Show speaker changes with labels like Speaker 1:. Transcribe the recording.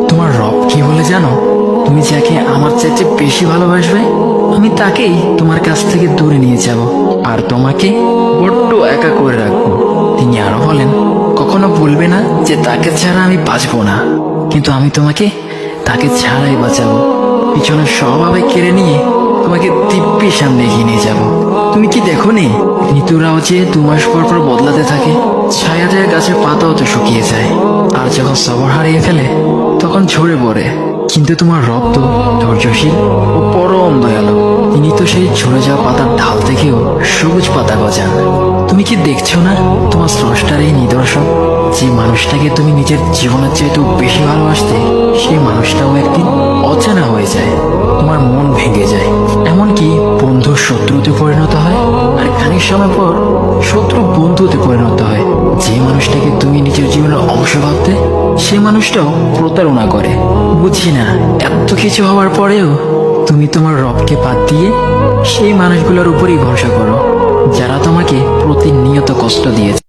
Speaker 1: তোমার রব কি বলে জানো? তুমি যাকে আমার চাইতে বেশি ভালোবাসবে, আমি তাকেই তোমার কাছ থেকে দূরে নিয়ে যাব আর তোমাকে বড্ড একা করে রাখবো। তিনি আরো বলেন, কখনো বলবে না যে তাকে ছাড়া আমি বাঁচবো না, কিন্তু আমি তোমাকে তাকে ছাড়াই বাঁচাবো। পিছনের সব আবেগ কেড়ে নিয়ে তোমাকে দিব্যি সামনে এগিয়ে নিয়ে যাব। তুমি কি দেখো নি, ঋতুরাও যে 2 মাস পর পর বদলাতে থাকে, ছায়া দেয়া গাছের পাতাও তো শুকিয়ে যায়, আর যখন সবর হারিয়ে ফেলে তখন ঝরে পড়ে। কিন্তু তোমার রব তো ধৈর্যশীল ও পরম দয়ালু। তিনি তো সেই ঝরে যাওয়া পাতার ঢাল থেকেও সবুজ পাতা গজান। তুমি কি দেখছো না, তোমার স্রষ্টার এই নিদর্শন? যে মানুষটাকে তুমি নিজের জীবনের চাইতেও বেশি ভালোবাসতে, সেই মানুষটাও একদিন অচেনা হয়ে যায়, তোমার মন ভেঙে যায়, এমনকি বন্ধুর শত্রুতে পরিণত হয়। আর খানিক সময় পর শত্রু বন্ধুতে পরিণত হয়। যে মানুষটাকে তুমি নিজের জীবনের অংশ ভাবতে, সে মানুষটাও প্রতারণা করে। বুঝি না, এত কিছু হওয়ার পরেও তুমি তোমার রবকে বাদ দিয়ে সেই মানুষগুলোর উপরই ভরসা করো, যারা তোমাকে প্রতিনিয়ত কষ্ট দিয়েছে।